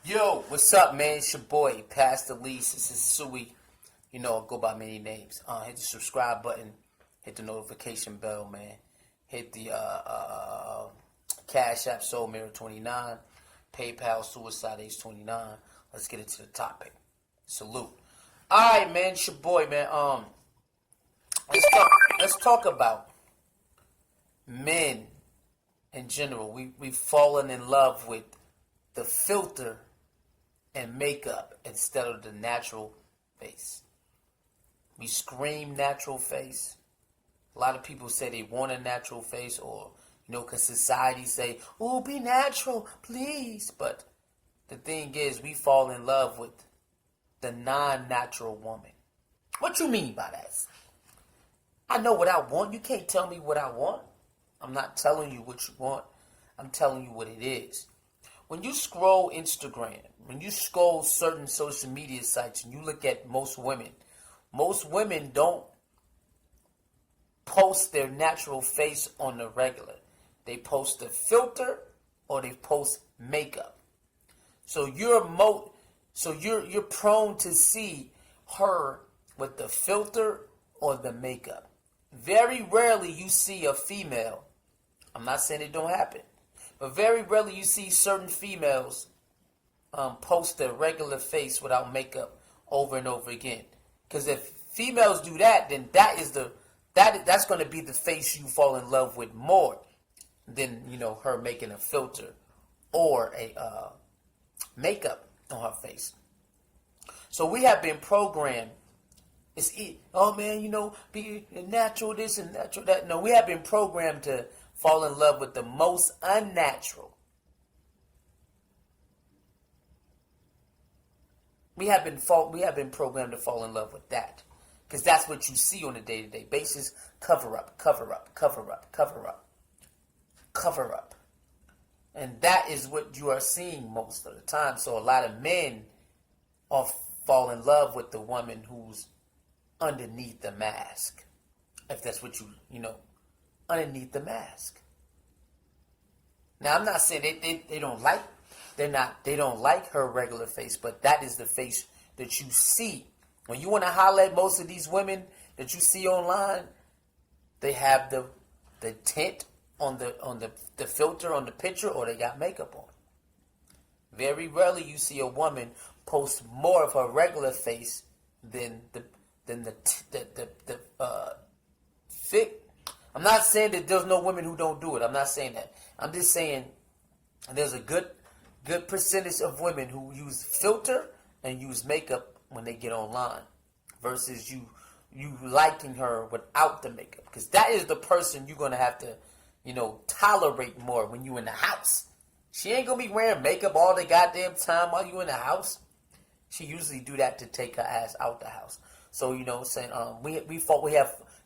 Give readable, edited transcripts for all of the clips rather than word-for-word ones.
Yo, what's up, man? It's your boy, Pastor Lease. This is Suey. You know, I go by many names. Hit the subscribe button. Hit the notification bell, man. Hit the Cash App Soul Mirror 29. PayPal Suicide Age 29. Let's get into the topic. Salute. Alright, man. It's your boy, man. Let's talk about men in general. We've fallen in love with the filter and makeup instead of the natural face. We scream natural face. A lot of people say they want a natural face, or because society say, "Oh, be natural, please." But the thing is, we fall in love with the non-natural woman. What you mean by that? I know what I want. You can't tell me what I want. I'm not telling you what you want. I'm telling you what it is. When you scroll Instagram, when you scroll certain social media sites and you look at most women don't post their natural face on the regular. They post a filter or they post makeup. So you're prone to see her with the filter or the makeup. Very rarely you see a female. I'm not saying it don't happen. But very rarely you see certain females post their regular face without makeup over and over again. Because if females do that, then that's going to be the face you fall in love with more than her making a filter or a makeup on her face. So we have been programmed. Oh man, be natural this and natural that. No, we have been programmed to fall in love with the most unnatural. We have been programmed to fall in love with that. Because that's what you see on a day-to-day basis. Cover up, cover up, cover up, cover up, cover up. And that is what you are seeing most of the time. So a lot of men fall in love with the woman who's underneath the mask. If that's what underneath the mask. Now I'm not saying they don't like her regular face, but that is the face that you see. When you want to holler at most of these women that you see online, they have the tint on the filter on the picture, or they got makeup on. Very rarely you see a woman post more of her regular face than the fit. I'm not saying that there's no women who don't do it. I'm not saying that. I'm just saying there's a good percentage of women who use filter and use makeup when they get online versus you liking her without the makeup. Because that is the person you're going to have to, tolerate more when you in the house. She ain't going to be wearing makeup all the goddamn time while you in the house. She usually do that to take her ass out the house. So, saying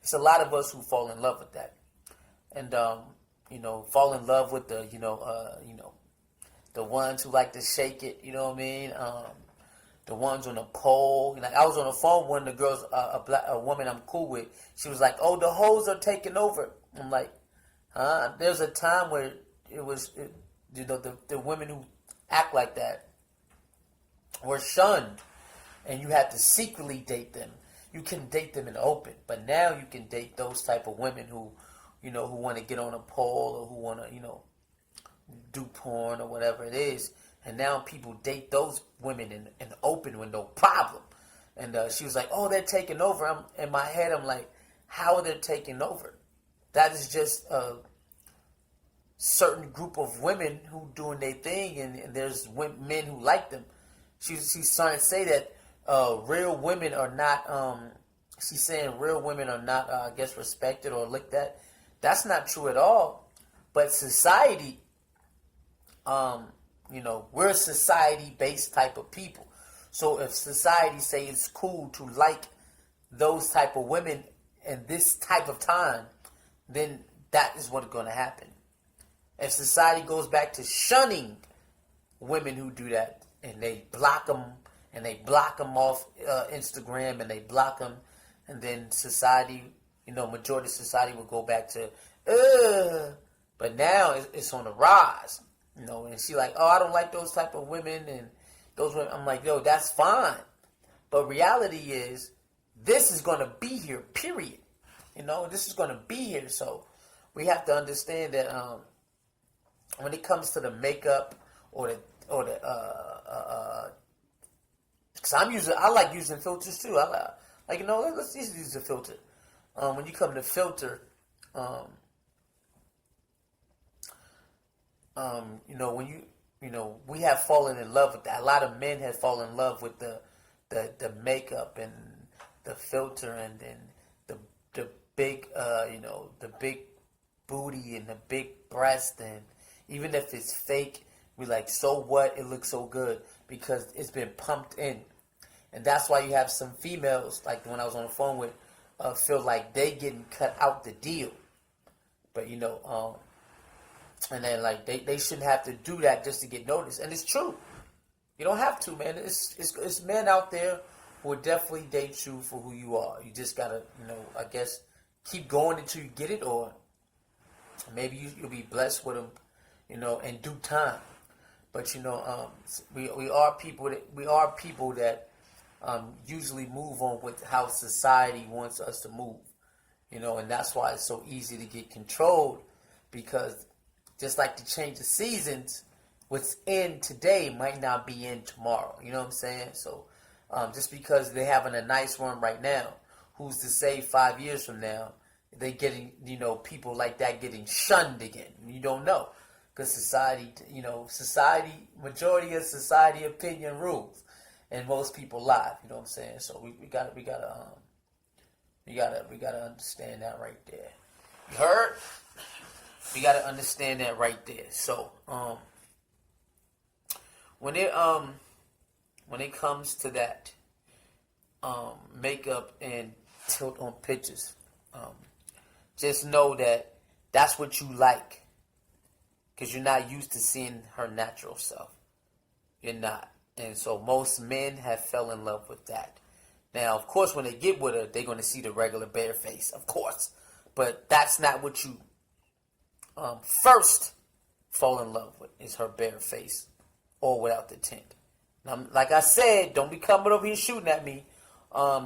it's a lot of us who fall in love with that. And, fall in love with the, the ones who like to shake it, you know what I mean? The ones on the pole. Like I was on the phone with one of the girls, a woman I'm cool with. She was like, "Oh, the hoes are taking over." I'm like, huh? There's a time where the women who act like that were shunned. And you had to secretly date them. You couldn't date them in the open. But now you can date those type of women who want to get on a pole or who want to, do porn or whatever it is. And now people date those women in the open with no problem. And she was like, "Oh, they're taking over." In my head, I'm like, how are they taking over? That is just a certain group of women who doing their thing, and there's men who like them. She's trying to say that real women are not, she's saying real women are not, I guess, respected or looked at. That's not true at all. But society, we're a society-based type of people. So if society say it's cool to like those type of women in this type of time, then that is what's going to happen. If society goes back to shunning women who do that, and they block them off Instagram, and they block them, and then society, majority of society will go back to, but now it's on the rise, and she like, "Oh, I don't like those type of women," Those women, I'm like, yo, that's fine. But reality is, this is going to be here, period. This is going to be here. So we have to understand that when it comes to the makeup or the because I like using filters too. Let's just use a filter. When you come to filter, we have fallen in love with that. A lot of men have fallen in love with the makeup and the filter, and then the big the big booty and the big breast, and even if it's fake, we like, so what? It looks so good because it's been pumped in. And that's why you have some females, like the one I was on the phone with, feel like they getting cut out the deal. But and then like they shouldn't have to do that just to get noticed. And it's true. You don't have to, man. It's men out there who will definitely date you for who you are. You just gotta, I guess, keep going until you get it, or maybe you'll be blessed with them, in due time. But we are people that usually move on with how society wants us to move, and that's why it's so easy to get controlled, because just like the change of seasons, what's in today might not be in tomorrow. You know what I'm saying? So just because they're having a nice run right now, who's to say 5 years from now they getting, people like that getting shunned again? You don't know. Because society, majority of society opinion rules, and most people lie. You know what I'm saying? So we gotta understand that right there. You heard? We gotta understand that right there. So when it comes to that makeup and tilt on pictures, just know that that's what you like. Because you're not used to seeing her natural self. You're not. And so most men have fell in love with that. Now, of course, when they get with her, they're going to see the regular bare face. Of course. But that's not what you first fall in love with, is her bare face. Or without the tint. Now, like I said, don't be coming over here shooting at me.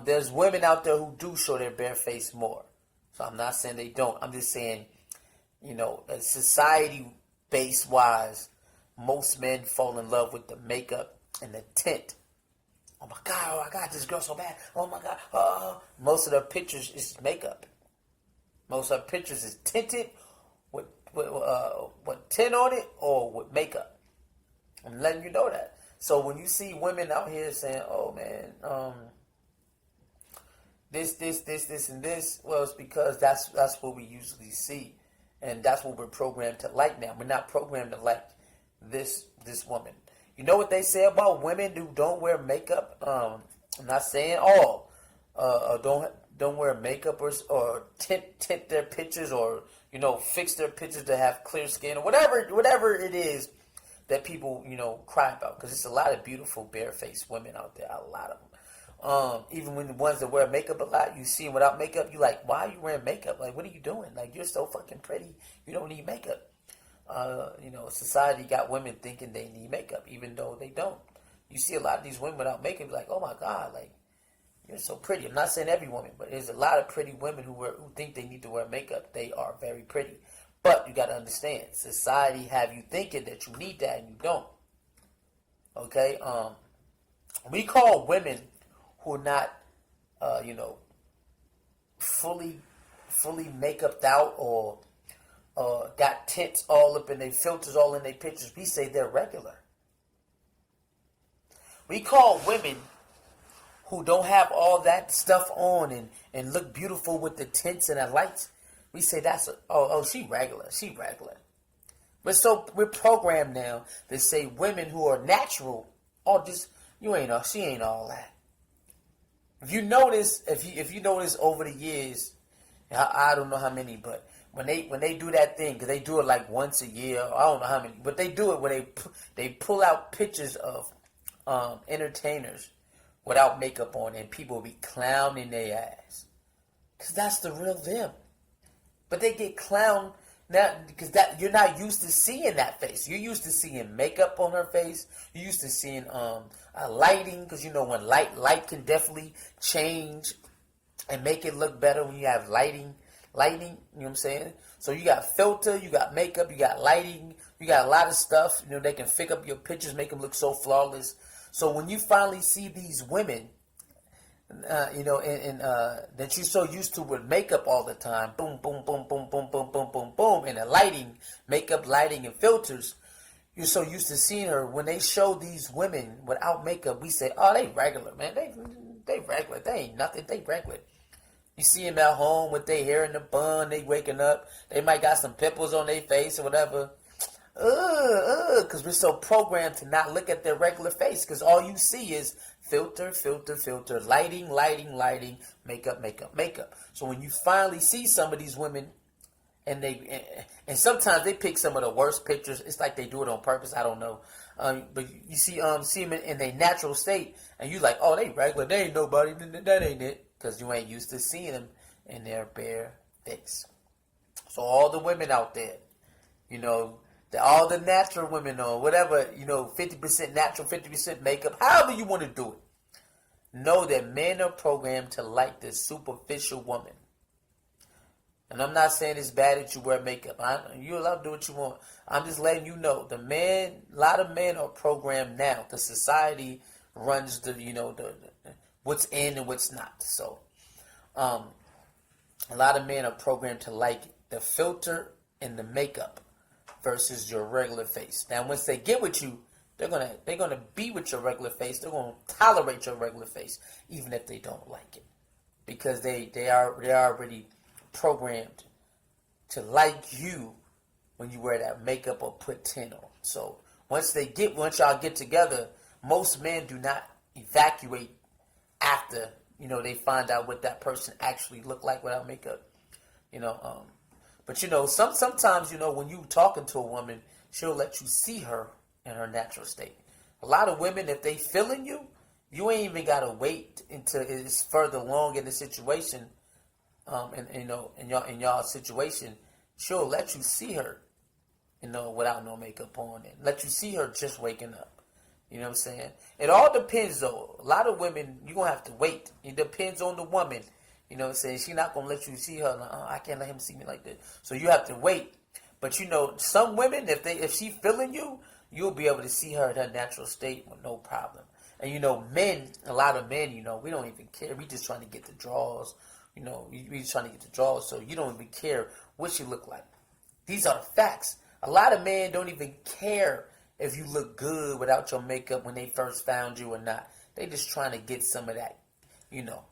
There's women out there who do show their bare face more. So I'm not saying they don't. I'm just saying, society base-wise, most men fall in love with the makeup and the tint. Oh my God, this girl so bad. Oh my God. Most of their pictures is makeup. Most of their pictures is tinted with tint on it or with makeup. I'm letting you know that. So when you see women out here saying, oh man, this, and this, well, it's because that's what we usually see. And that's what we're programmed to like now. We're not programmed to like this woman. You know what they say about women who don't wear makeup? I'm not saying all. Don't wear makeup or tint their pictures, or fix their pictures to have clear skin, or whatever it is that people cry about. Because there's a lot of beautiful barefaced women out there. A lot of them. Even when the ones that wear makeup a lot, you see them without makeup, you like, why are you wearing makeup? Like, what are you doing? Like, you're so fucking pretty. You don't need makeup. Society got women thinking they need makeup, even though they don't. You see a lot of these women without makeup, like, oh my God, like, you're so pretty. I'm not saying every woman, but there's a lot of pretty women who think they need to wear makeup. They are very pretty. But you got to understand, society have you thinking that you need that and you don't. Okay? We call women who are not, fully makeuped out or got tints all up in their filters, all in their pictures, we say they're regular. We call women who don't have all that stuff on and look beautiful with the tints and the lights, we say she regular. We're programmed now to say women who are natural, she ain't all that. If you notice over the years, I don't know how many, but when they do that thing, because they do it like once a year, I don't know how many, but they do it when they pull out pictures of entertainers without makeup on, and people be clowning their ass, because that's the real them. But they get clowned Now, because that you're not used to seeing that face. You're used to seeing makeup on her face. You're used to seeing lighting, because you know when light can definitely change and make it look better when you have lighting. You know what I'm saying? So you got filter, you got makeup, you got lighting, you got a lot of stuff. You know, they can pick up your pictures, make them look so flawless. So when you finally see these women, you know, and that you're so used to with makeup all the time, boom, boom, boom, boom, boom, boom, boom, boom, boom, and the lighting, makeup, lighting, and filters, you're so used to seeing her. When they show these women without makeup, we say, oh, they regular, man. They regular. They ain't nothing. They regular. You see them at home with their hair in the bun. They waking up. They might got some pimples on their face or whatever. Because we're so programmed to not look at their regular face. Because all you see is filter, filter, filter, lighting, lighting, lighting, makeup, makeup, makeup. So when you finally see some of these women, and sometimes they pick some of the worst pictures. It's like they do it on purpose. I don't know. But you see them in their natural state, and you like, oh, they regular. They ain't nobody. That ain't it. Because you ain't used to seeing them in their bare face. So all the women out there, you know, all the natural women or whatever, you know, 50% natural, 50% makeup, however you want to do it. Know that men are programmed to like this superficial woman. And I'm not saying it's bad that you wear makeup. You're allowed to do what you want. I'm just letting you know, a lot of men are programmed now. The society runs the what's in and what's not. So, a lot of men are programmed to like the filter and the makeup versus your regular face. Now, once they get with you, they're gonna be with your regular face. They're gonna tolerate your regular face, even if they don't like it, because they are already programmed to like you when you wear that makeup or put tint on. So once y'all get together, most men do not evacuate after, you know, they find out what that person actually looked like without makeup, you know. But you know, sometimes, you know, when you talking to a woman, she'll let you see her in her natural state. A lot of women, if they feeling you, you ain't even gotta wait until it's further along in the situation, and you know, in y'all situation, she'll let you see her, you know, without no makeup on, and let you see her just waking up. You know what I'm saying? It all depends, though. A lot of women, you're going to have to wait. It depends on the woman. You know what I'm saying? She's not going to let you see her. Like, I can't let him see me like this. So you have to wait. But, you know, some women, if she feeling you, you'll be able to see her in her natural state with no problem. And, you know, a lot of men, you know, we don't even care. We just trying to get the draws. You know, we just trying to get the draws. So you don't even care what she look like. These are the facts. A lot of men don't even care if you look good without your makeup when they first found you or not. They just trying to get some of that, you know,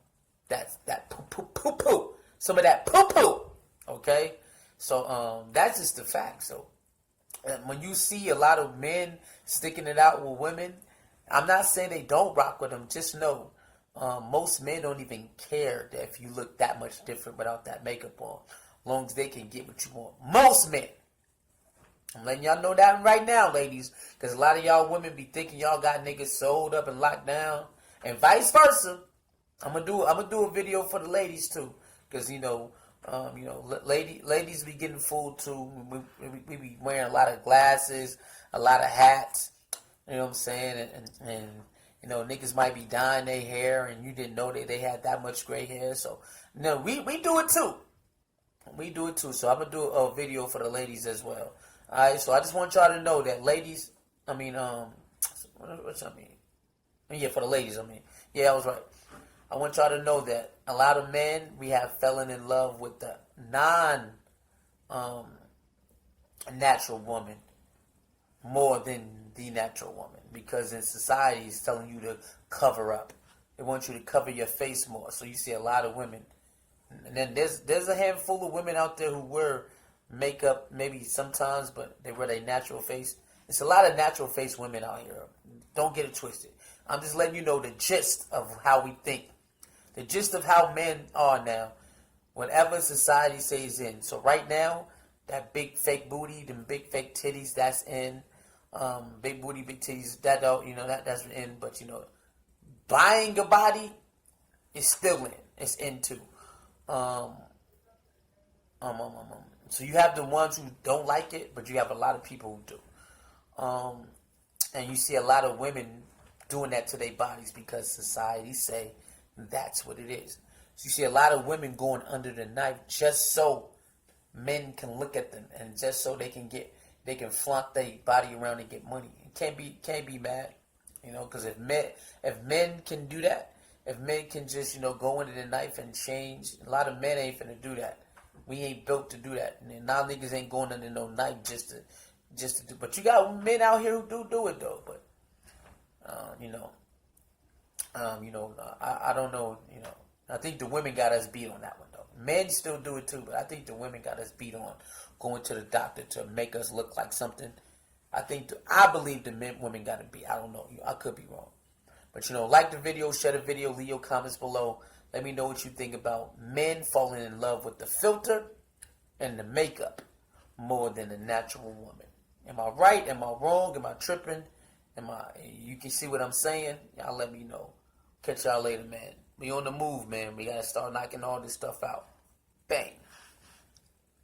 that poo-poo. Some of that poo-poo. Okay? So, that's just the fact. So, when you see a lot of men sticking it out with women, I'm not saying they don't rock with them. Just know, most men don't even care that if you look that much different without that makeup on. As long as they can get what you want. Most men. I'm letting y'all know that right now, ladies, because a lot of y'all women be thinking y'all got niggas sold up and locked down, and vice versa. I'm gonna do a video for the ladies too, because you know, ladies be getting fooled too. We be wearing a lot of glasses, a lot of hats. You know what I'm saying? And you know, niggas might be dyeing their hair, and you didn't know they had that much gray hair. So no, we do it too. We do it too. So I'm gonna do a video for the ladies as well. Alright, so I just want y'all to know that ladies, what's I mean? Yeah, for the ladies, Yeah, I was right. I want y'all to know that a lot of men, we have fallen in love with the natural woman more than the natural woman. Because in society, it's telling you to cover up. They want you to cover your face more. So you see a lot of women. And then there's a handful of women out there who wear makeup maybe sometimes, but they wear their natural face. It's a lot of natural face women out here. Don't get it twisted. I'm just letting you know the gist of how we think. The gist of how men are now. Whatever society says in. So right now, that big fake booty, them big fake titties, that's in. Big booty, big titties, that's in. But you know, buying a body is still in. It's in too. So you have the ones who don't like it, but you have a lot of people who do. And you see a lot of women doing that to their bodies because society say that's what it is. So you see a lot of women going under the knife just so men can look at them and just so they can flaunt their body around and get money. Can't be mad, because if men can do that, if men can just go into the knife and change, a lot of men ain't finna do that. We ain't built to do that, and now niggas ain't going under no knife just to do. But you got men out here who do it though. But I don't know. I think the women got us beat on that one though. Men still do it too, but I think the women got us beat on going to the doctor to make us look like something. I believe the women got to be. I don't know. I could be wrong. But, like the video, share the video, leave your comments below. Let me know what you think about men falling in love with the filter and the makeup more than the natural woman. Am I right? Am I wrong? Am I tripping? You can see what I'm saying? Y'all let me know. Catch y'all later, man. We on the move, man. We got to start knocking all this stuff out. Bang.